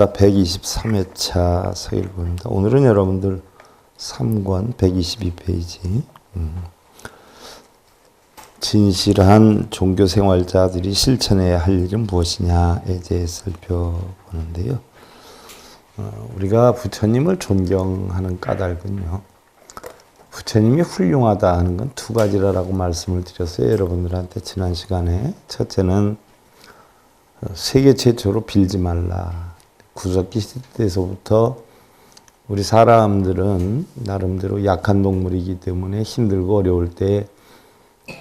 반갑습니다. 123회차 서일보입니다. 오늘은 여러분들 3권 122페이지 진실한 종교생활자들이 실천해야 할 일은 무엇이냐에 대해 살펴보는데요. 우리가 부처님을 존경하는 까닭은요. 부처님이 훌륭하다 하는 건 두 가지라고 말씀을 드렸어요. 여러분들한테 지난 시간에. 첫째는 세계 최초로 빌지 말라. 구석기 시대에서부터 우리 사람들은 나름대로 약한 동물이기 때문에 힘들고 어려울 때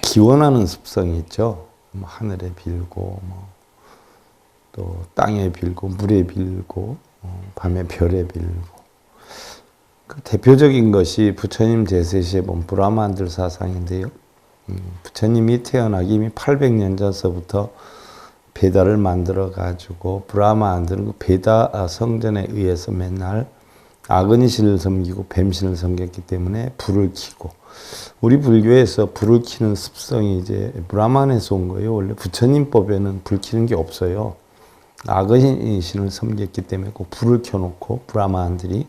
기원하는 습성이 있죠. 하늘에 빌고 또 땅에 빌고 물에 빌고 밤에 별에 빌고. 그 대표적인 것이 부처님 제세시에 본 브라만들 사상인데요. 부처님이 태어나기 이미 800년 전서부터 베다를 만들어 가지고 브라마한들은 그 베다 성전에 의해서 맨날 아그니신을 섬기고 뱀신을 섬겼기 때문에 불을 켜고, 우리 불교에서 불을 켜는 습성이 이제 브라만에서 온 거예요. 원래 부처님법에는 불 켜는 게 없어요. 아그니신을 섬겼기 때문에 꼭 불을 켜놓고 브라마한들이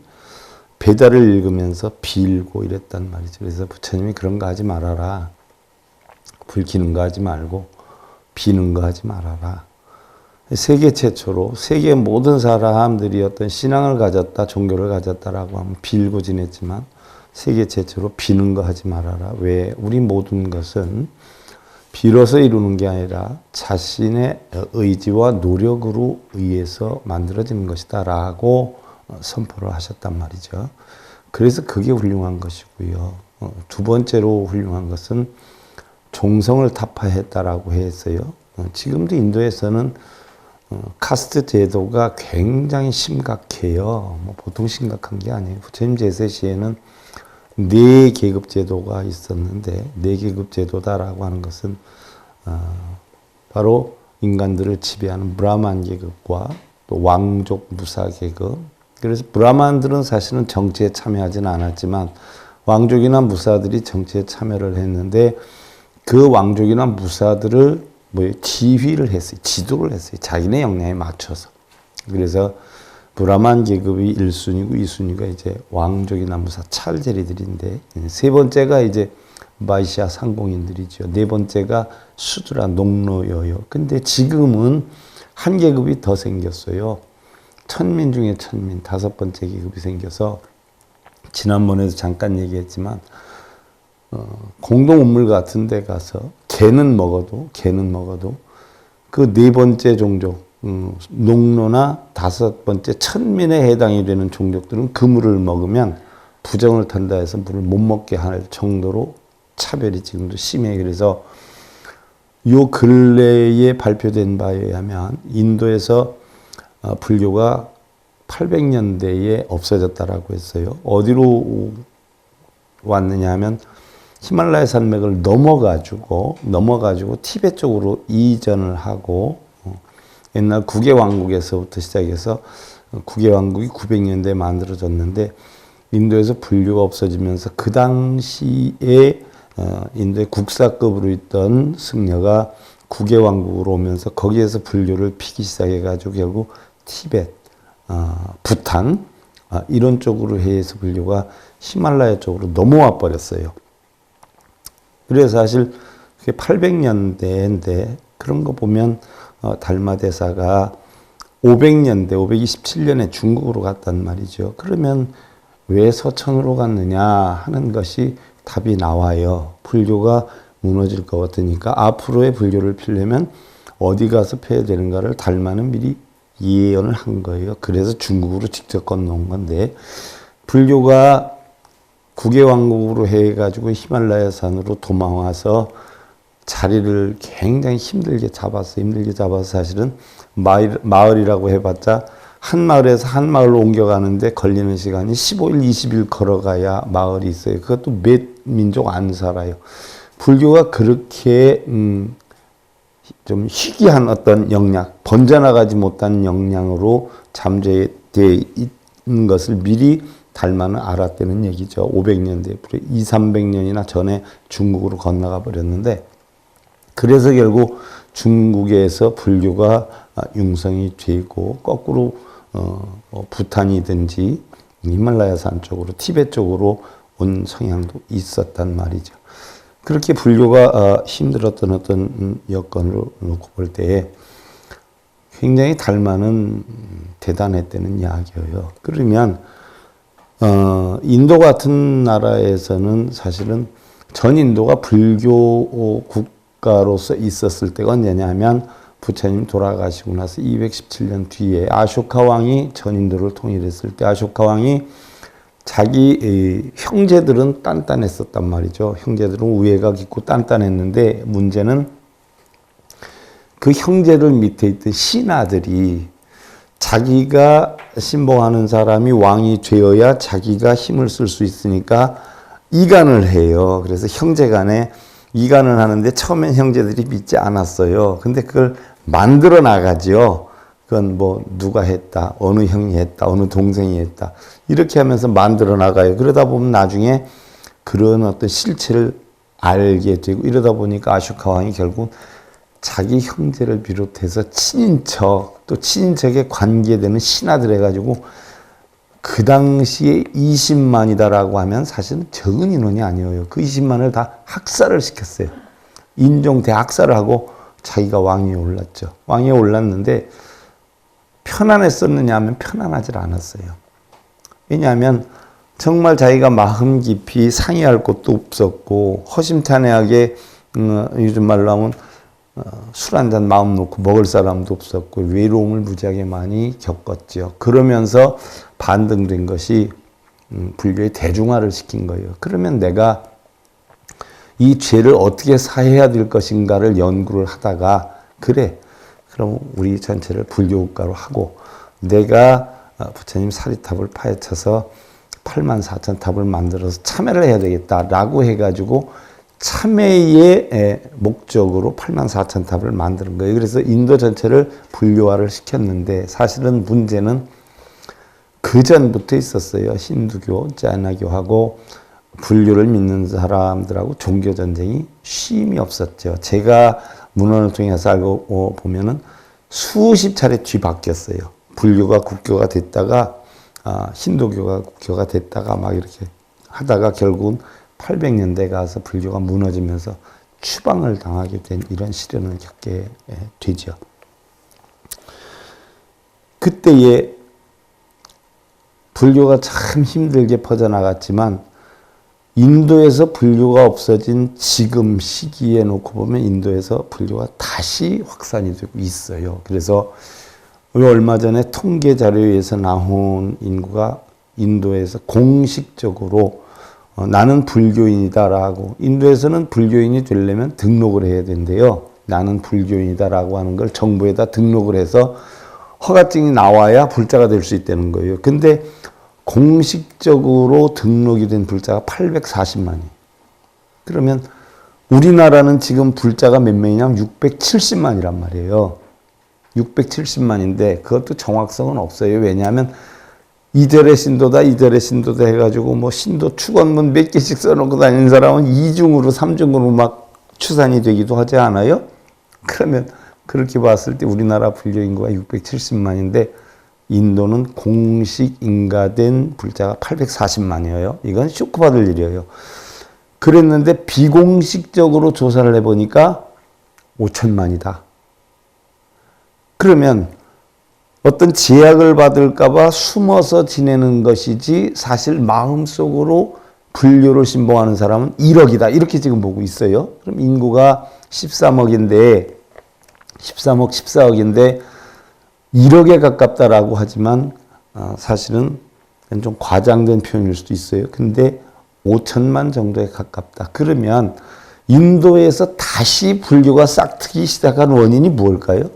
베다를 읽으면서 빌고 이랬단 말이죠. 그래서 부처님이 그런 거 하지 말아라. 불 켜는 거 하지 말고 비는 거 하지 말아라. 세계 최초로 세계 모든 사람들이 어떤 신앙을 가졌다, 종교를 가졌다라고 하면 빌고 지냈지만 세계 최초로 비는 거 하지 말아라. 왜? 우리 모든 것은 빌어서 이루는 게 아니라 자신의 의지와 노력으로 의해서 만들어지는 것이다 라고 선포를 하셨단 말이죠. 그래서 그게 훌륭한 것이고요. 두 번째로 훌륭한 것은 종성을 타파했다라고 했어요. 지금도 인도에서는 카스트 제도가 굉장히 심각해요. 보통 심각한 게 아니에요. 부처님 제세 시에는 4계급 제도가 있었는데 4계급 제도다라고 하는 것은 바로 인간들을 지배하는 브라만 계급과 또 왕족 무사 계급. 그래서 브라만들은 사실은 정치에 참여하지는 않았지만 왕족이나 무사들이 정치에 참여를 했는데 그 왕족이나 무사들을 지휘를 했어요. 지도를 했어요. 자기네 역량에 맞춰서. 그래서 브라만 계급이 1순위고 2순위가 이제 왕족이나 무사 찰제리들인데, 세 번째가 이제 마이시아 상공인들이죠. 네 번째가 수드라 농노여요. 근데 지금은 한 계급이 더 생겼어요. 천민 중에 천민, 5번째 계급이 생겨서 지난번에도 잠깐 얘기했지만 공동 운물 같은 데 가서 개는 먹어도 그 4번째 종족 농노나 5번째 천민에 해당이 되는 종족들은 그 물을 먹으면 부정을 탄다 해서 물을 못 먹게 할 정도로 차별이 지금도 심해요. 그래서 요 근래에 발표된 바에 의하면 인도에서 불교가 800년대에 없어졌다라고 했어요. 어디로 왔느냐 하면 히말라야 산맥을 넘어가지고 티베트 쪽으로 이전을 하고, 옛날 국예왕국에서부터 시작해서 국예왕국이 900년대에 만들어졌는데 인도에서 불교가 없어지면서 그 당시에 인도의 국사급으로 있던 승려가 국예왕국으로 오면서 거기에서 불교를 피기 시작해가지고 결국 티베트, 부탄 이런 쪽으로 해서 불교가 히말라야 쪽으로 넘어와 버렸어요. 그래서 사실 그게 800년대인데 그런 거 보면 달마대사가 527년에 중국으로 갔단 말이죠. 그러면 왜 서천으로 갔느냐 하는 것이 답이 나와요. 불교가 무너질 것 같으니까 앞으로의 불교를 피려면 어디 가서 펴야 되는가를 달마는 미리 예언을 한 거예요. 그래서 중국으로 직접 건너온 건데, 불교가 국예왕국으로 해가지고 히말라야 산으로 도망와서 자리를 굉장히 힘들게 잡아서 사실은 마을이라고 해봤자 한 마을에서 한 마을로 옮겨가는데 걸리는 시간이 15일, 20일 걸어가야 마을이 있어요. 그것도 몇 민족 안 살아요. 불교가 그렇게 좀 희귀한 어떤 역량, 번져나가지 못한 역량으로 잠재되어 있는 것을 미리 달마는 알았다는 얘기죠. 500년대, 200~300년이나 전에 중국으로 건너가 버렸는데, 그래서 결국 중국에서 불교가 융성이 되고 거꾸로 부탄이든지 히말라야산 쪽으로 티베트 쪽으로 온 성향도 있었단 말이죠. 그렇게 불교가 힘들었던 어떤 여건을 놓고 볼 때에 굉장히 달마는 대단했다는 이야기예요. 그러면 인도 같은 나라에서는 사실은 전 인도가 불교 국가로서 있었을 때가 언제냐면 부처님 돌아가시고 나서 217년 뒤에 아쇼카 왕이 전 인도를 통일했을 때 아쇼카 왕이 자기 형제들은 단단했었단 말이죠. 형제들은 우애가 깊고 단단했는데 문제는 그 형제들 밑에 있던 신하들이 자기가 신봉하는 사람이 왕이 되어야 자기가 힘을 쓸 수 있으니까 이간을 해요. 그래서 형제 간에 이간을 하는데 처음엔 형제들이 믿지 않았어요. 근데 그걸 만들어 나가죠. 그건 뭐 누가 했다, 어느 형이 했다, 어느 동생이 했다. 이렇게 하면서 만들어 나가요. 그러다 보면 나중에 그런 어떤 실체를 알게 되고 이러다 보니까 아쇼카 왕이 결국 자기 형제를 비롯해서 친인척, 또 친인척에 관계되는 신하들 해가지고 그 당시에 20만이다라고 하면 사실은 적은 인원이 아니에요. 그 20만을 다 학살을 시켰어요. 인종 대학살을 하고 자기가 왕위에 올랐죠. 왕위에 올랐는데 편안했었느냐 하면 편안하지 않았어요. 왜냐하면 정말 자기가 마음 깊이 상의할 곳도 없었고 허심탄회하게 요즘 말로 하면 술 한잔 마음 놓고 먹을 사람도 없었고 외로움을 무지하게 많이 겪었죠. 그러면서 반등된 것이 불교의 대중화를 시킨 거예요. 그러면 내가 이 죄를 어떻게 사해야 될 것인가를 연구를 하다가 그래 그럼 우리 전체를 불교국가로 하고 내가 부처님 사리탑을 파헤쳐서 84,000탑을 만들어서 참회를 해야 되겠다라고 해가지고 참회의 목적으로 84,000탑을 만드는 거예요. 그래서 인도 전체를 불교화를 시켰는데 사실은 문제는 그 전부터 있었어요. 힌두교, 자이나교하고 불교를 믿는 사람들하고 종교 전쟁이 쉼이 없었죠. 제가 문헌을 통해서 알고 보면은 수십 차례 뒤바뀌었어요. 불교가 국교가 됐다가 힌두교가 국교가 됐다가 막 이렇게 하다가 결국은 800년대 가서 불교가 무너지면서 추방을 당하게 된 이런 시련을 겪게 되죠. 그때에 불교가 참 힘들게 퍼져나갔지만 인도에서 불교가 없어진 지금 시기에 놓고 보면 인도에서 불교가 다시 확산이 되고 있어요. 그래서 얼마 전에 통계 자료에서 나온 인구가 인도에서 공식적으로 나는 불교인이다라고 인도에서는 불교인이 되려면 등록을 해야 된대요. 나는 불교인이다라고 하는 걸 정부에다 등록을 해서 허가증이 나와야 불자가 될 수 있다는 거예요. 근데 공식적으로 등록이 된 불자가 840만이. 그러면 우리나라는 지금 불자가 몇 명이냐면 670만이란 말이에요. 670만인데 그것도 정확성은 없어요. 왜냐하면 이절의 신도다, 이절의 신도다 해가지고 뭐 신도 축원문 몇 개씩 써놓고 다니는 사람은 이중으로, 삼중으로 막 추산이 되기도 하지 않아요? 그러면 그렇게 봤을 때 우리나라 불교 인구가 670만인데 인도는 공식 인가된 불자가 840만이에요. 이건 쇼크받을 일이에요. 그랬는데 비공식적으로 조사를 해보니까 5천만이다. 그러면 어떤 제약을 받을까봐 숨어서 지내는 것이지 사실 마음속으로 불교를 신봉하는 사람은 1억이다. 이렇게 지금 보고 있어요. 그럼 인구가 13억인데 13억, 14억인데 1억에 가깝다라고 하지만 사실은 좀 과장된 표현일 수도 있어요. 근데 5천만 정도에 가깝다. 그러면 인도에서 다시 불교가 싹트기 시작한 원인이 무엇일까요?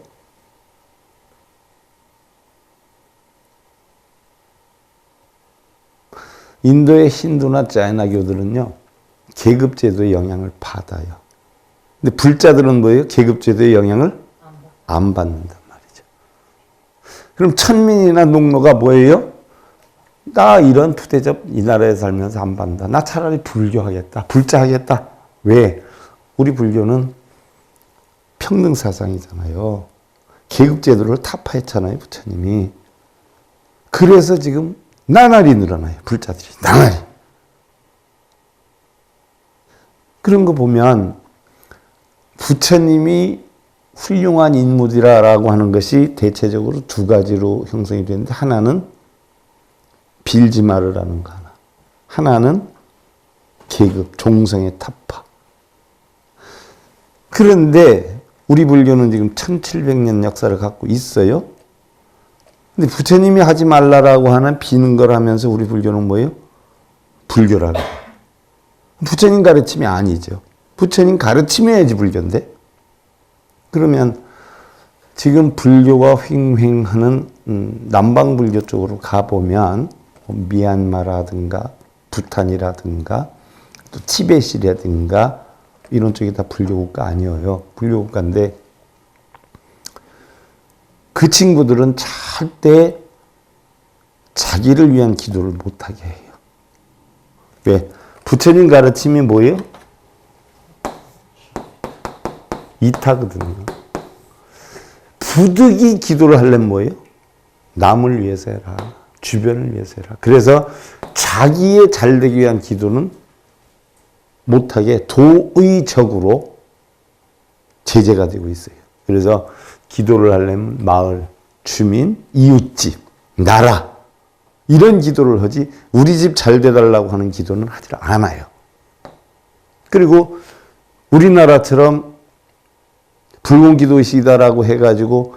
인도의 힌두나 자이나교들은요, 계급제도의 영향을 받아요. 근데 불자들은 뭐예요? 계급제도의 영향을 안 받는단 말이죠. 그럼 천민이나 농노가 뭐예요? 나 이런 푸대접 이 나라에 살면서 안 받는다. 나 차라리 불교하겠다. 불자하겠다. 왜? 우리 불교는 평등사상이잖아요. 계급제도를 타파했잖아요, 부처님이. 그래서 지금 나날이 늘어나요. 불자들이. 나날이. 그런 거 보면 부처님이 훌륭한 인물이라고 하는 것이 대체적으로 두 가지로 형성이 되는데, 하나는 빌지 말으라는 거 하나. 하나는 계급, 종성의 타파. 그런데 우리 불교는 지금 1700년 역사를 갖고 있어요. 근데 부처님이 하지 말라라고 하는 비는 걸 하면서 우리 불교는 뭐예요? 불교라고. 부처님 가르침이 아니죠. 부처님 가르침이어야지 불교인데. 그러면 지금 불교가 횡행하는 남방불교 쪽으로 가보면 미얀마라든가 부탄이라든가 또 티벳이라든가 이런 쪽이 다 불교국가 아니에요. 불교국가인데 그 친구들은 절대 자기를 위한 기도를 못하게 해요. 왜? 부처님 가르침이 뭐예요? 이타거든요. 부득이 기도를 하려면 뭐예요? 남을 위해서 해라. 주변을 위해서 해라. 그래서 자기의 잘되기 위한 기도는 못하게 도의적으로 제재가 되고 있어요. 그래서 기도를 하려면 마을, 주민, 이웃집, 나라 이런 기도를 하지 우리 집 잘 돼달라고 하는 기도는 하지 않아요. 그리고 우리나라처럼 불공기도시다라고 해가지고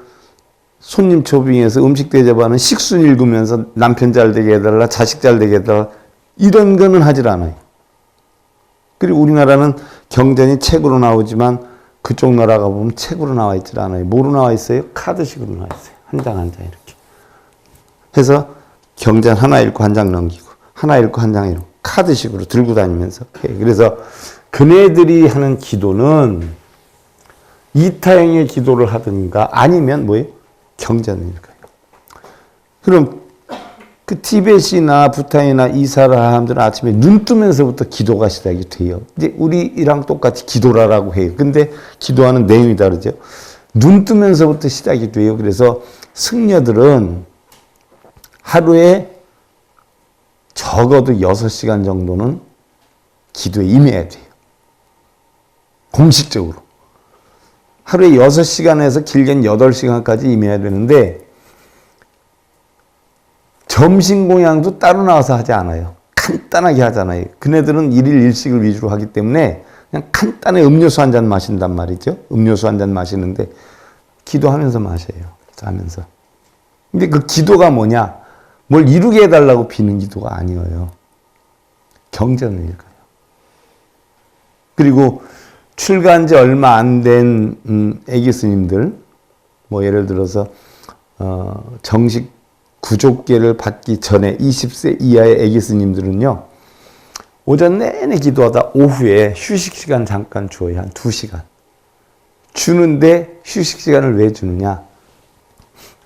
손님 초빙해서 음식 대접하는 식순 읽으면서 남편 잘 되게 해달라, 자식 잘 되게 해달라 이런 거는 하질 않아요. 그리고 우리나라는 경전이 책으로 나오지만 그쪽 나라가 보면 책으로 나와 있질 않아요. 뭐로 나와 있어요? 카드식으로 나와 있어요. 한 장 한 장 이렇게. 해서 경전 하나 읽고 한 장 넘기고 하나 읽고 한 장 읽고 카드식으로 들고 다니면서 해요. 그래서 그네들이 하는 기도는 이타형의 기도를 하든가 아니면 뭐예요? 경전을 읽어요. 그럼 그 티벳이나 부탄이나 이 사람들은 아침에 눈 뜨면서부터 기도가 시작이 돼요. 이제 우리랑 똑같이 기도라라고 해요. 근데 기도하는 내용이 다르죠. 눈 뜨면서부터 시작이 돼요. 그래서 승려들은 하루에 적어도 6시간 정도는 기도에 임해야 돼요. 공식적으로. 하루에 6시간에서 길게는 8시간까지 임해야 되는데 점심 공양도 따로 나와서 하지 않아요. 간단하게 하잖아요. 그네들은 일일 일식을 위주로 하기 때문에 그냥 간단히 음료수 한 잔 마신단 말이죠. 음료수 한 잔 마시는데 기도하면서 마셔요. 자면서. 근데 그 기도가 뭐냐? 뭘 이루게 해달라고 비는 기도가 아니에요. 경전을 읽어요. 그리고 출가한 지 얼마 안 된 애기 스님들, 뭐 예를 들어서 정식 구족계를 받기 전에 20세 이하의 애기 스님들은요, 오전 내내 기도하다 오후에 휴식 시간 잠깐 줘요. 한 2시간. 주는데 휴식 시간을 왜 주느냐?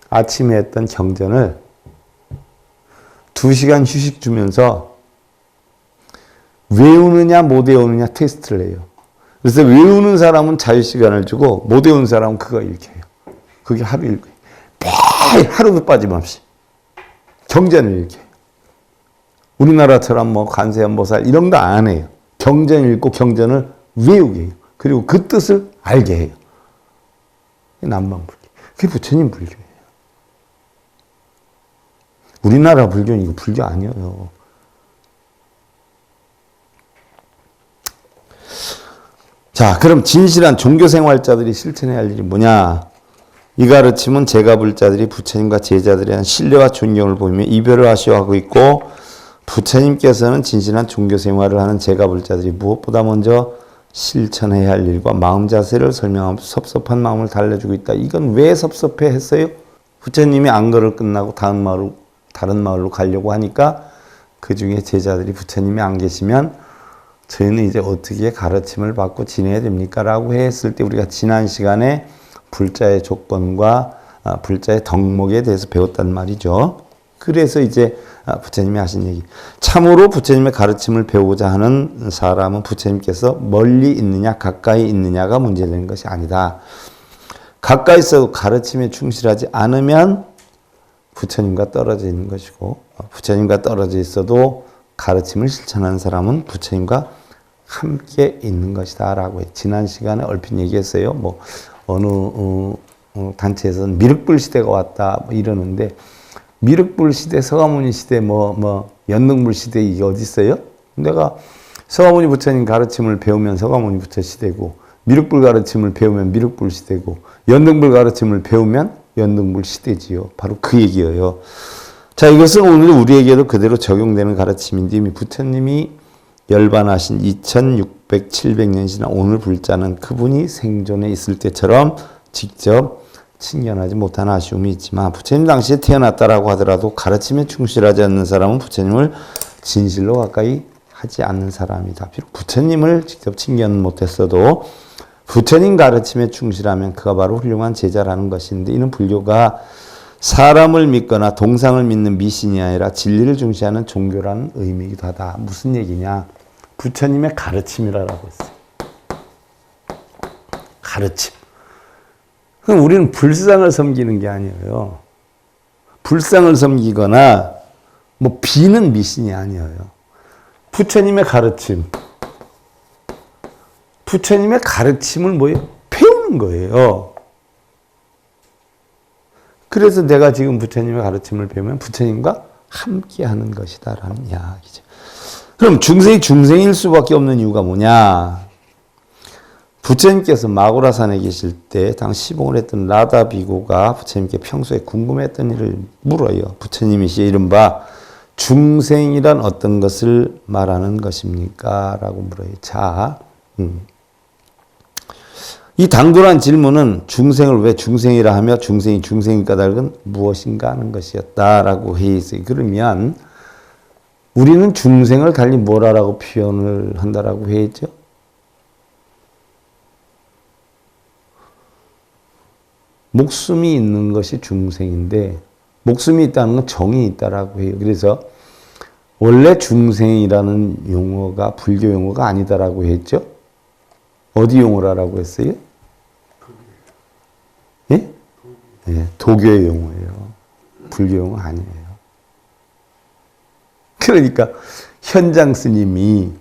아침에 했던 경전을 2시간 휴식 주면서 외우느냐 못 외우느냐 테스트를 해요. 그래서 외우는 사람은 자유시간을 주고 못 외우는 사람은 그거 읽혀요. 그게 하루 읽어요. 매일 하루도 빠짐없이 경전을 읽혀요. 우리나라처럼 뭐 관세음보살 이런 거 안 해요. 경전 읽고 경전을 외우게 해요. 그리고 그 뜻을 알게 해요. 남방불교. 그게 부처님 불교예요. 우리나라 불교는 이거 불교 아니에요. 자, 그럼 진실한 종교생활자들이 실천해야 할 일이 뭐냐? 이 가르침은 제가불자들이 부처님과 제자들에 대한 신뢰와 존경을 보이며 이별을 하시오하고 있고, 부처님께서는 진실한 종교생활을 하는 제가불자들이 무엇보다 먼저 실천해야 할 일과 마음 자세를 설명하면서 섭섭한 마음을 달래주고 있다. 이건 왜 섭섭해 했어요? 부처님이 안거를 끝나고 다른 마을로 가려고 하니까 그 중에 제자들이 부처님이 안 계시면 저희는 이제 어떻게 가르침을 받고 지내야 됩니까? 라고 했을 때 우리가 지난 시간에 불자의 조건과 불자의 덕목에 대해서 배웠단 말이죠. 그래서 이제 부처님이 하신 얘기. 참으로 부처님의 가르침을 배우고자 하는 사람은 부처님께서 멀리 있느냐 가까이 있느냐가 문제되는 것이 아니다. 가까이 있어도 가르침에 충실하지 않으면 부처님과 떨어져 있는 것이고, 부처님과 떨어져 있어도 가르침을 실천하는 사람은 부처님과 함께 있는 것이다 라고 지난 시간에 얼핏 얘기했어요. 뭐 어느 단체에서는 미륵불 시대가 왔다 뭐 이러는데, 미륵불 시대, 서가모니 시대, 연등불 시대 이게 어디 있어요? 내가 서가모니 부처님 가르침을 배우면 서가모니 부처 시대고, 미륵불 가르침을 배우면 미륵불 시대고, 연등불 가르침을 배우면 연등불 시대지요. 바로 그 얘기예요. 자, 이것은 오늘 우리에게도 그대로 적용되는 가르침인데, 이미 부처님이 열반하신 2600, 700년 지난 오늘 불자는 그분이 생존에 있을 때처럼 직접 친견하지 못한 아쉬움이 있지만, 부처님 당시에 태어났다라고 하더라도 가르침에 충실하지 않는 사람은 부처님을 진실로 가까이 하지 않는 사람이다. 비록 부처님을 직접 친견 못했어도 부처님 가르침에 충실하면 그가 바로 훌륭한 제자라는 것인데, 이는 불교가 사람을 믿거나 동상을 믿는 미신이 아니라 진리를 중시하는 종교라는 의미이기도 하다. 무슨 얘기냐? 부처님의 가르침이라고 했어요. 가르침. 그럼 우리는 불상을 섬기는 게 아니에요. 불상을 섬기거나 비는 미신이 아니에요. 부처님의 가르침. 부처님의 가르침을 뭐예요? 배우는 거예요. 그래서 내가 지금 부처님의 가르침을 배우면 부처님과 함께 하는 것이다 라는 이야기죠. 그럼 중생일 수밖에 없는 이유가 뭐냐? 부처님께서 마고라산에 계실 때 당시 시봉을 했던 라다 비고가 부처님께 평소에 궁금했던 일을 물어요. 부처님이시여 이른바 중생이란 어떤 것을 말하는 것입니까? 라고 물어요. 자, 이 당돌한 질문은 중생을 왜 중생이라 하며 중생이 까닭은 무엇인가 하는 것이었다라고 해 있어요. 그러면 우리는 중생을 달리 뭐라고 표현을 한다라고 해 있죠? 목숨이 있는 것이 중생인데, 목숨이 있다는 건 정이 있다라고 해요. 그래서 원래 중생이라는 용어가 불교 용어가 아니다라고 했죠? 어디 용어라고 했어요? 예? 예, 도교의 용어예요. 불교 용어 아니에요. 그러니까 현장 스님이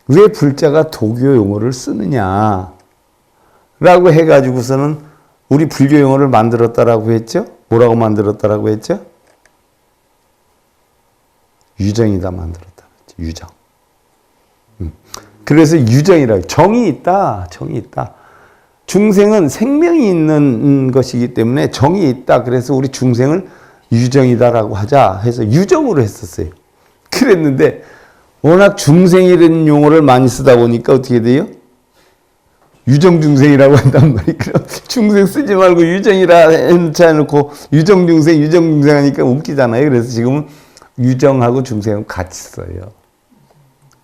왜 불자가 도교 용어를 쓰느냐 라고 해가지고서는 우리 불교 용어를 만들었다라고 했죠? 뭐라고 만들었다라고 했죠? 유정이다 만들었다. 유정. 그래서 유정이라고, 정이 있다. 중생은 생명이 있는 것이기 때문에 정이 있다. 그래서 우리 중생을 유정이다라고 하자 해서 유정으로 했었어요. 그랬는데 워낙 중생이라는 용어를 많이 쓰다 보니까 어떻게 돼요? 유정중생이라고 한단 말이에요. 그럼 중생 쓰지 말고 유정이라 해놓고 유정중생 하니까 웃기잖아요. 그래서 지금은 유정하고 중생은 같이 써요.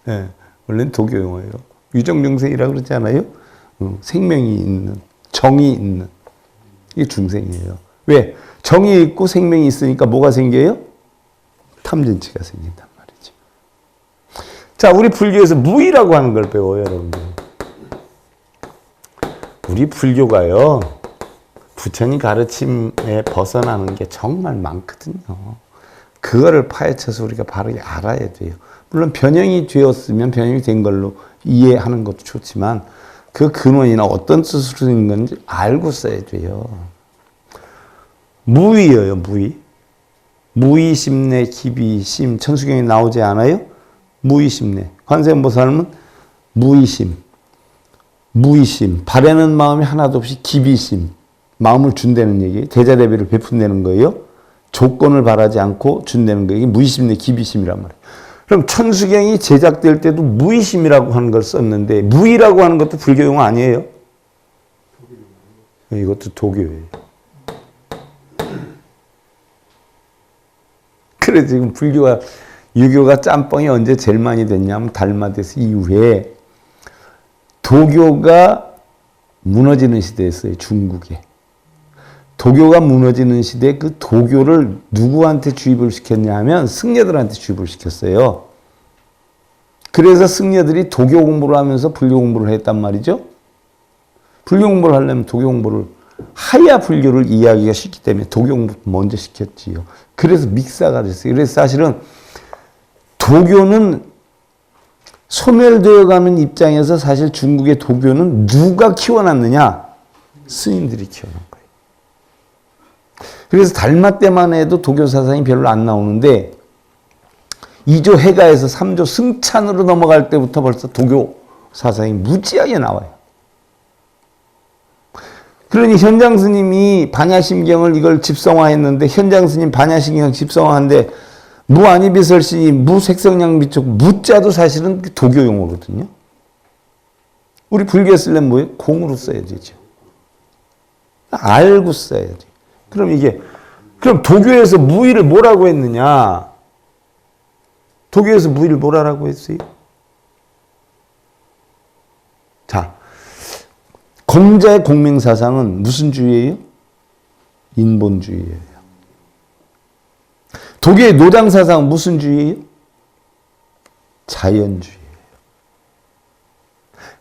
네, 원래는 도교 용어예요. 유정중생이라고 그러지 않아요? 생명이 있는, 정이 있는, 이게 중생이에요. 왜? 정이 있고 생명이 있으니까 뭐가 생겨요? 탐진치가 생긴단 말이죠. 자, 우리 불교에서 무의라고 하는 걸 배워요, 여러분들. 우리 불교가요, 부처님 가르침에 벗어나는 게 정말 많거든요. 그거를 파헤쳐서 우리가 바로 알아야 돼요. 물론 변형이 되었으면 변형이 된 걸로 이해하는 것도 좋지만 그 근원이나 어떤 뜻으로 있는 건지 알고 써야 돼요. 무의예요, 무의. 무의심내 기비심, 천수경에 나오지 않아요? 무의심내. 관세음보살은 무의심, 바라는 마음이 하나도 없이 기비심, 마음을 준다는 얘기예요. 대자대비를 베푼다는 거예요. 조건을 바라지 않고 준다는 거예요. 이게 무의심내 기비심이란 말이에요. 그럼 천수경이 제작될 때도 무의심이라고 하는 걸 썼는데, 무의라고 하는 것도 불교 용어 아니에요? 이것도 도교예요. 그래, 지금 불교가, 유교가 짬뽕이 언제 제일 많이 됐냐면 달마대스 이후에 도교가 무너지는 시대였어요, 중국에. 도교가 무너지는 시대에 그 도교를 누구한테 주입을 시켰냐 하면 승려들한테 주입을 시켰어요. 그래서 승려들이 도교 공부를 하면서 불교 공부를 했단 말이죠. 불교 공부를 하려면 도교 공부를 하야 불교를 이해하기가 쉽기 때문에 독용부터 먼저 시켰지요. 그래서 믹사가 됐어요. 그래서 사실은 도교는 소멸되어 가는 입장에서 사실 중국의 도교는 누가 키워놨느냐? 스님들이 키워놓은 거예요. 그래서 달마 때만 해도 도교 사상이 별로 안 나오는데 2조 해가에서 3조 승찬으로 넘어갈 때부터 벌써 도교 사상이 무지하게 나와요. 그러니 현장 스님이 반야심경을 이걸 집성화했는데 현장 스님 반야심경 집성화한데 무아니비설신이 무색성량비촉 무자도 사실은 도교 용어거든요. 우리 불교에 쓰려면 뭐예요? 공으로 써야 되죠. 알고 써야 돼. 그럼 도교에서 무의를 뭐라고 했느냐? 도교에서 무의를 뭐라고 했어요? 자, 공자의 공명사상은 무슨 주의예요? 인본주의예요. 도교의 노장사상은 무슨 주의예요? 자연주의예요.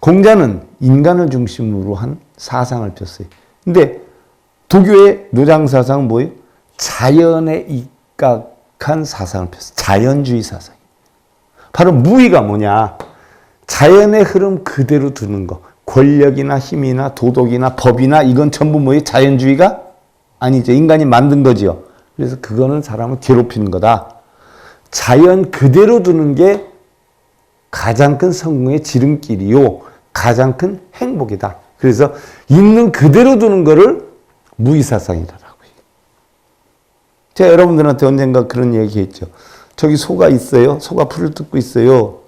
공자는 인간을 중심으로 한 사상을 폈어요. 근데 도교의 노장사상은 뭐예요? 자연에 입각한 사상을 폈어요. 자연주의 사상. 바로 무의가 뭐냐? 자연의 흐름 그대로 두는 거. 권력이나 힘이나 도덕이나 법이나 이건 전부 뭐예요? 자연주의가 아니죠. 인간이 만든 거지요. 그래서 그거는 사람을 괴롭히는 거다. 자연 그대로 두는 게 가장 큰 성공의 지름길이요. 가장 큰 행복이다. 그래서 있는 그대로 두는 거를 무의사상이라고 해요. 제가 여러분들한테 언젠가 그런 얘기 했죠. 저기 소가 있어요. 소가 풀을 뜯고 있어요.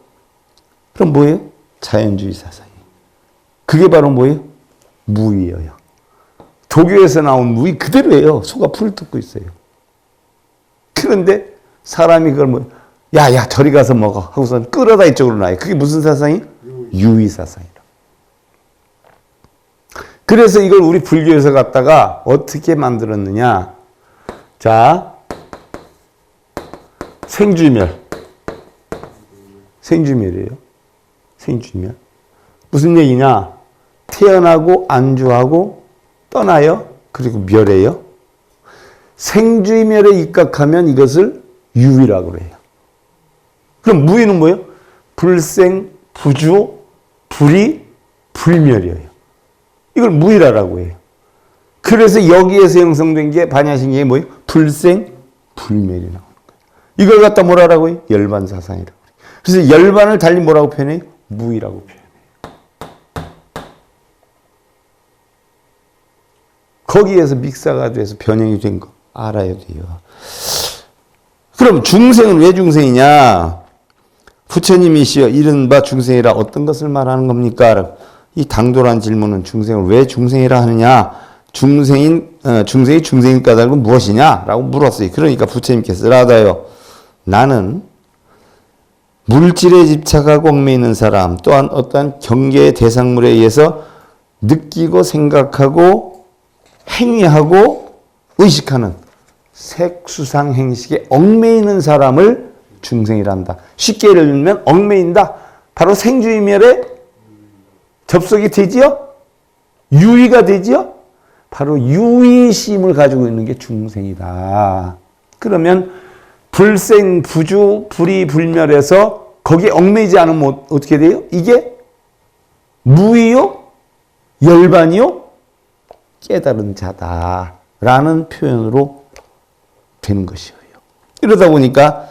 그럼 뭐예요? 자연주의 사상이에요. 그게 바로 뭐예요? 무의예요. 도교에서 나온 무의 그대로예요. 소가 풀을 뜯고 있어요. 그런데 사람이 그걸 뭐, 야, 저리 가서 먹어. 하고서 끌어다 이쪽으로 놔요. 그게 무슨 사상이에요? 유의 사상이라. 그래서 이걸 우리 불교에서 갖다가 어떻게 만들었느냐. 자, 생주멸. 생주멸이에요. 생주멸. 무슨 얘기냐. 태어나고 안주하고 떠나요. 그리고 멸해요. 생주멸에 입각하면 이것을 유의라고 해요. 그럼 무의는 뭐예요? 불생, 부주, 불이, 불멸이에요. 이걸 무의라고 해요. 그래서 여기에서 형성된 게 반야신경이 뭐예요? 불생, 불멸이 나오는 거예요. 이걸 갖다 뭐라고 해요? 열반사상이라고 해요. 그래서 열반을 달리 뭐라고 표현해요? 무의라고 표현해요. 거기에서 믹사가 돼서 변형이 된 거 알아야 돼요. 그럼 중생은 왜 중생이냐? 부처님이시여 이른바 중생이라 어떤 것을 말하는 겁니까? 이 당돌한 질문은 중생을 왜 중생이라 하느냐? 중생이 중생인 까닭은 무엇이냐? 라고 물었어요. 그러니까 부처님께서 라다요. 나는 물질에 집착하고 얽매이는 사람 또한 어떠한 경계의 대상물에 의해서 느끼고 생각하고 행위하고 의식하는 색수상 행식에 얽매이는 사람을 중생이란다. 쉽게 예를 들면 얽매인다. 바로 생주의멸에 접속이 되지요? 유의가 되지요? 바로 유의심을 가지고 있는 게 중생이다. 그러면 불생, 부주, 불이, 불멸해서 거기에 얽매이지 않으면 어떻게 돼요? 이게 무의요? 열반이요? 깨달은 자다라는 표현으로 되는 것이에요. 이러다 보니까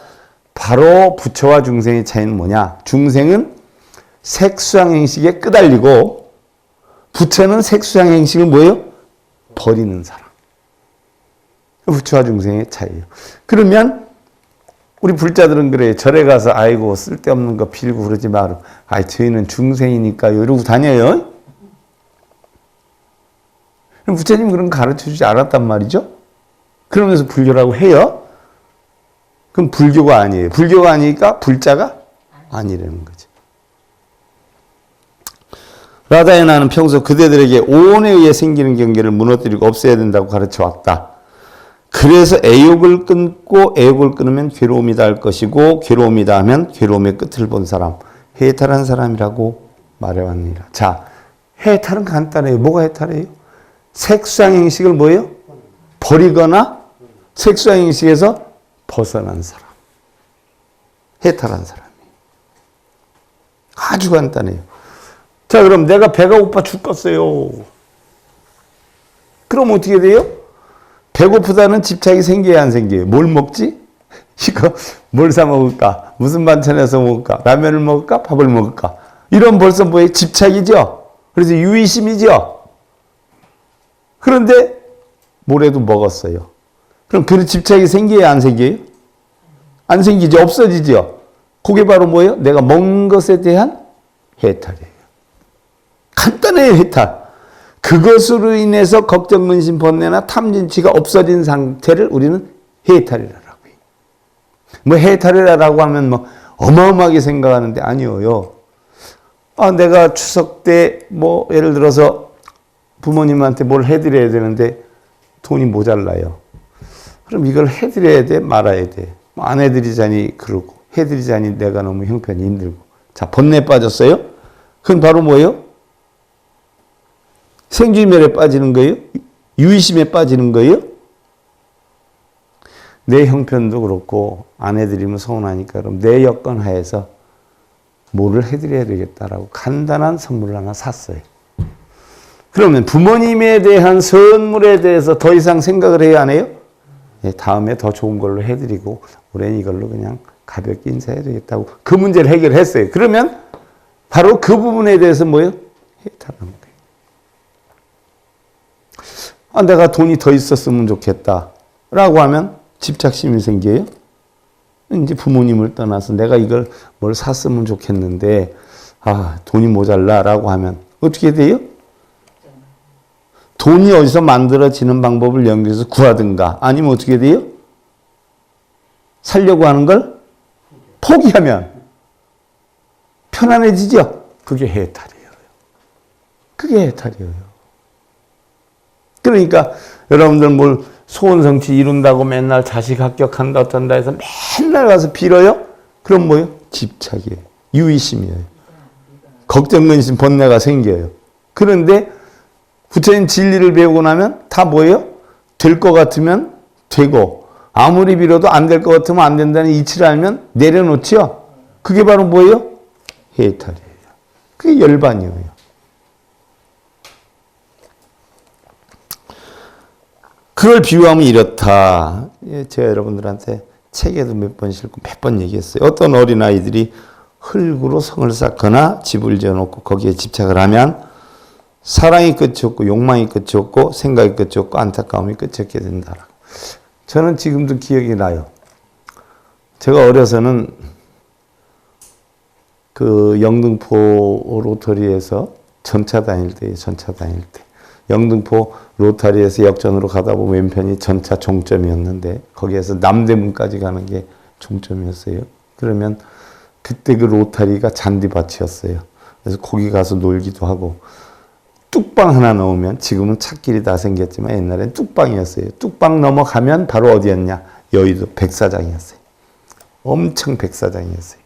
바로 부처와 중생의 차이는 뭐냐? 중생은 색수상 행식에 끄달리고 부처는 색수상 행식을 뭐예요? 버리는 사람. 부처와 중생의 차이예요. 그러면 우리 불자들은 그래요. 절에 가서 아이고 쓸데없는 거 빌고 그러지 마라. 저희는 중생이니까요. 이러고 다녀요. 그럼 부처님 그런 거 가르쳐주지 않았단 말이죠. 그러면서 불교라고 해요. 그럼 불교가 아니에요. 불교가 아니니까 불자가 아니라는 거죠. 라다의 나는 평소 그대들에게 오온에 의해 생기는 경계를 무너뜨리고 없애야 된다고 가르쳐왔다. 그래서 애욕을 끊고 애욕을 끊으면 괴로움이 닿을 것이고 괴로움이다 하면 괴로움의 끝을 본 사람, 해탈한 사람이라고 말해왔느니라. 자, 해탈은 간단해요. 뭐가 해탈해요? 색수상 행식을 뭐예요? 버리거나 색수상 행식에서 벗어난 사람. 해탈한 사람이. 아주 간단해요. 자, 그럼 내가 배가 고파 죽겠어요. 그럼 어떻게 돼요? 배고프다는 집착이 생겨야 안 생겨요? 뭘 먹지? 이거 뭘 사 먹을까? 무슨 반찬에서 먹을까? 라면을 먹을까? 밥을 먹을까? 이런 벌써 뭐예요? 집착이죠? 그래서 유의심이죠? 그런데 뭐래도 먹었어요. 그럼 그 집착이 생겨야 안 생겨요? 안 생기죠? 없어지죠? 그게 바로 뭐예요? 내가 먹는 것에 대한 해탈이에요. 간단해요, 해탈. 그것으로 인해서 걱정, 근심, 번뇌나 탐진치가 없어진 상태를 우리는 해탈이라고 해요. 뭐 해탈이라고 하면 뭐 어마어마하게 생각하는데 아니에요. 아, 내가 추석 때 뭐 예를 들어서 부모님한테 뭘 해드려야 되는데 돈이 모자라요. 그럼 이걸 해드려야 돼? 말아야 돼? 안 해드리자니 그러고 해드리자니 내가 너무 형편이 힘들고. 자, 번뇌에 빠졌어요? 그건 바로 뭐예요? 생쥐멸에 빠지는 거예요? 유의심에 빠지는 거예요? 내 형편도 그렇고 안 해드리면 서운하니까 그럼 내 여건 하에서 뭐를 해드려야 되겠다라고 간단한 선물을 하나 샀어요. 그러면 부모님에 대한 선물에 대해서 더 이상 생각을 해야 안 해요? 예, 다음에 더 좋은 걸로 해드리고 올해는 이걸로 그냥 가볍게 인사해야 되겠다고 그 문제를 해결했어요. 그러면 바로 그 부분에 대해서 뭐예요? 해탈하는 거예요. 아, 내가 돈이 더 있었으면 좋겠다 라고 하면 집착심이 생겨요. 이제 부모님을 떠나서 내가 이걸 뭘 샀으면 좋겠는데 아, 돈이 모자라 라고 하면 어떻게 돼요? 돈이 어디서 만들어지는 방법을 연구해서 구하든가 아니면 어떻게 돼요? 살려고 하는 걸 포기하면 편안해지죠? 그게 해탈이에요. 그게 해탈이에요. 그러니까 여러분들 뭘 소원 성취 이룬다고 맨날 자식 합격한다 어떤다 해서 맨날 가서 빌어요? 그럼 뭐예요? 집착이에요. 유의심이에요. 걱정, 근심, 번뇌가 생겨요. 그런데 부처님 진리를 배우고 나면 다 뭐예요? 될 것 같으면 되고 아무리 빌어도 안 될 것 같으면 안 된다는 이치를 알면 내려놓죠? 그게 바로 뭐예요? 해탈이에요. 그게 열반이에요. 그걸 비유하면 이렇다. 제가 여러분들한테 책에도 몇 번 읽고 몇 번 얘기했어요. 어떤 어린아이들이 흙으로 성을 쌓거나 집을 지어놓고 거기에 집착을 하면 사랑이 끝이 없고 욕망이 끝이 없고 생각이 끝이 없고 안타까움이 끝이 없게 된다. 저는 지금도 기억이 나요. 제가 어려서는 그 영등포 로터리에서 전차 다닐 때 영등포 로타리에서 역전으로 가다 보면 왼편이 전차 종점이었는데 거기에서 남대문까지 가는 게 종점이었어요. 그러면 그때 그 로타리가 잔디밭이었어요. 그래서 거기 가서 놀기도 하고 뚝방 하나 넣으면 지금은 찻길이 다 생겼지만 옛날엔 뚝방이었어요. 뚝방 넘어가면 바로 어디였냐? 여의도 백사장이었어요. 엄청 백사장이었어요.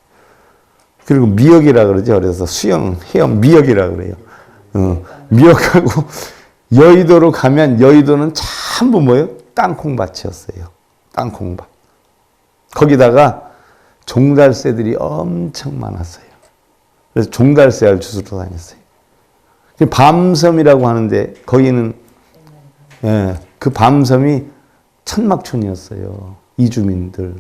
그리고 미역이라 그러죠. 그래서 수영, 헤엄 미역이라 그래요. 미역하고 여의도로 가면 여의도는 전부 뭐예요? 땅콩밭이었어요. 땅콩밭. 거기다가 종달새들이 엄청 많았어요. 그래서 종달새알 주스러 다녔어요. 밤섬이라고 하는데 거기는 그 밤섬이 천막촌이었어요. 이주민들.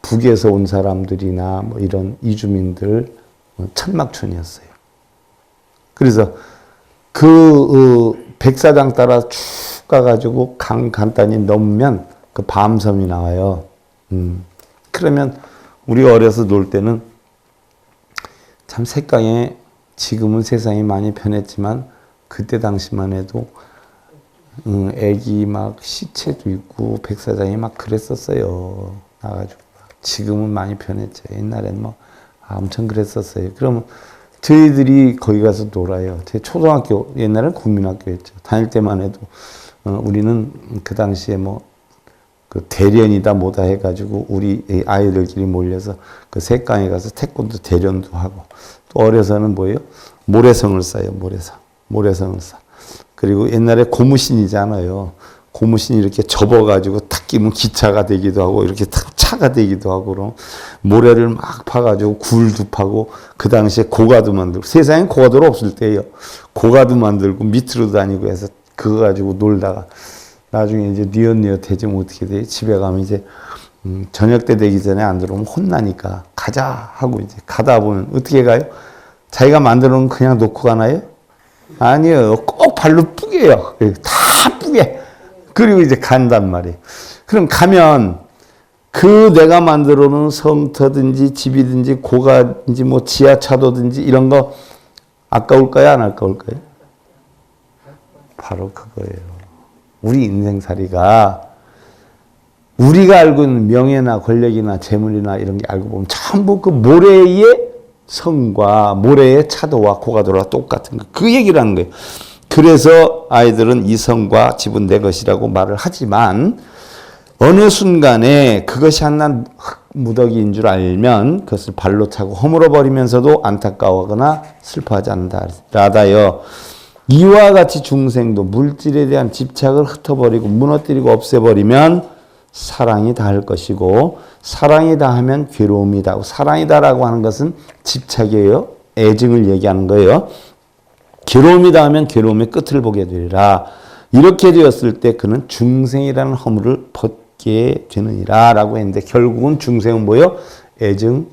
북에서 온 사람들이나 뭐 이런 이주민들 천막촌이었어요. 그래서 그 백사장 따라 쭉 가가지고 강 간단히 넘으면 그 밤섬이 나와요. 그러면 우리가 어려서 놀 때는 참 색강에 지금은 세상이 많이 변했지만 그때 당시만 해도 애기 막 시체도 있고 백사장이 막 그랬었어요. 나가지고 지금은 많이 변했죠. 옛날엔 뭐 엄청 그랬었어요. 그러면 저희들이 거기 가서 놀아요. 제 초등학교, 옛날엔 국민학교였죠. 다닐 때만 해도, 우리는 그 당시에 뭐, 그 대련이다 뭐다 해가지고, 우리 아이들끼리 몰려서 그 색강에 가서 태권도 대련도 하고, 또 어려서는 뭐예요? 모래성을 쌓아요, 모래성. 모래성을 쌓아. 그리고 옛날에 고무신이잖아요. 고무신 이렇게 접어가지고 탁 끼면 기차가 되기도 하고 이렇게 탁 차가 되기도 하고 그럼 모래를 막 파가지고 굴도 파고 그 당시에 고가도 만들고 세상에 고가도가 없을 때예요. 고가도 만들고 밑으로 다니고 해서 그거 가지고 놀다가 나중에 이제 니엇니엇해지면 어떻게 돼? 집에 가면 이제 저녁 때 되기 전에 안 들어오면 혼나니까 가자 하고 이제 가다 보면 어떻게 가요? 자기가 만들어 놓은 그냥 놓고 가나요? 아니요. 꼭 발로 뿌개요. 다 뿌개. 그리고 이제 간단 말이에요. 그럼 가면 그 내가 만들어 놓은 성터든지 집이든지 고가든지 뭐 지하차도든지 이런 거 아까울까요? 안 아까울까요? 바로 그거예요. 우리 인생살이가 우리가 알고 있는 명예나 권력이나 재물이나 이런 게 알고 보면 전부 그 모래의 성과 모래의 차도와 고가도와 똑같은 거. 그 얘기를 하는 거예요. 그래서 아이들은 이 성과 집은 내 것이라고 말을 하지만 어느 순간에 그것이 한낱 무더기인 줄 알면 그것을 발로 차고 허물어 버리면서도 안타까워하거나 슬퍼하지 않는다. 라다여 이와 같이 중생도 물질에 대한 집착을 흩어버리고 무너뜨리고 없애버리면 사랑이 다할 것이고 사랑이 다하면 괴로움이 다하고 사랑이 다라고 하는 것은 집착이에요. 애증을 얘기하는 거예요. 괴로움이 닿으면 괴로움의 끝을 보게 되리라. 이렇게 되었을 때 그는 중생이라는 허물을 벗게 되느니라 라고 했는데 결국은 중생은 뭐예요? 애증,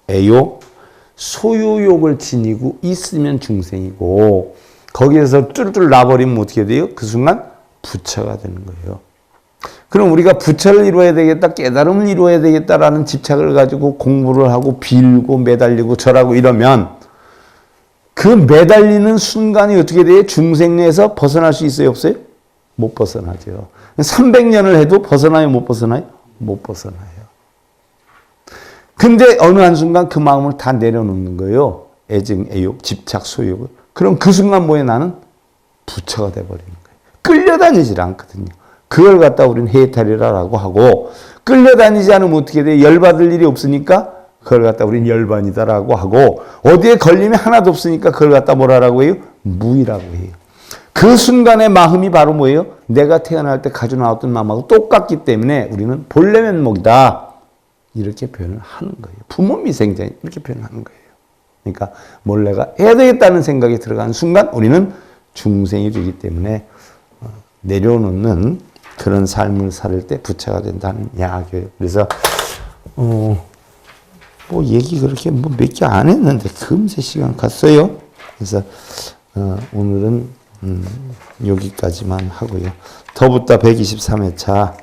애욕, 소유욕을 지니고 있으면 중생이고 거기에서 뚫뚫 나버리면 어떻게 돼요? 그 순간 부처가 되는 거예요. 그럼 우리가 부처를 이루어야 되겠다, 깨달음을 이루어야 되겠다라는 집착을 가지고 공부를 하고 빌고 매달리고 절하고 이러면 그 매달리는 순간이 어떻게 돼요? 중생에서 벗어날 수 있어요? 없어요? 못 벗어나죠. 300년을 해도 벗어나요? 못 벗어나요? 못 벗어나요. 근데 어느 한순간 그 마음을 다 내려놓는 거예요. 애증, 애욕, 집착, 소욕을. 그럼 그 순간 뭐예요? 나는 부처가 돼버리는 거예요. 끌려다니질 않거든요. 그걸 갖다 우리는 해탈이라고 하고 끌려다니지 않으면 어떻게 돼요? 열받을 일이 없으니까 그걸 갖다 우리는 열반이다라고 하고 어디에 걸림이 하나도 없으니까 그걸 갖다 뭐라고 해요? 무이라고 해요. 그 순간의 마음이 바로 뭐예요? 내가 태어날 때 가지고 나왔던 마음하고 똑같기 때문에 우리는 본래 면목이다. 이렇게 표현을 하는 거예요. 부모 미생자 이렇게 표현하는 거예요. 그러니까 뭘 내가 해야 되겠다는 생각이 들어가는 순간 우리는 중생이 되기 때문에 내려놓는 그런 삶을 살 때 부처가 된다는 이야기예요. 그래서 뭐 얘기 그렇게 뭐 몇 개 안 했는데 금세 시간 갔어요. 그래서 오늘은 여기까지만 하고요. 더붓다 123회차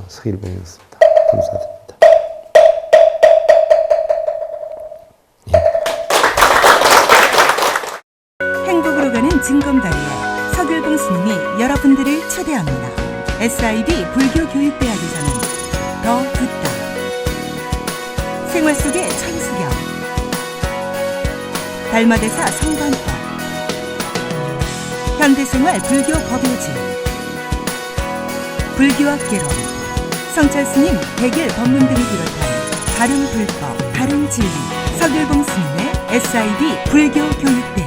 서일봉이었습니다. 감사드립니다. 행복으로 가는 징검다리에 서길봉 스님이 여러분들을 초대합니다. SIB 불교교육대학에서는 더 듣다, 생활 속의 천수경, 달마대사 성관법, 현대생활 불교 법요지, 불교학 개론, 성찰스님 백일 법문 등을 비롯한 다른 불법, 다른 진리, 서길봉 스님의 SIB 불교교육대학.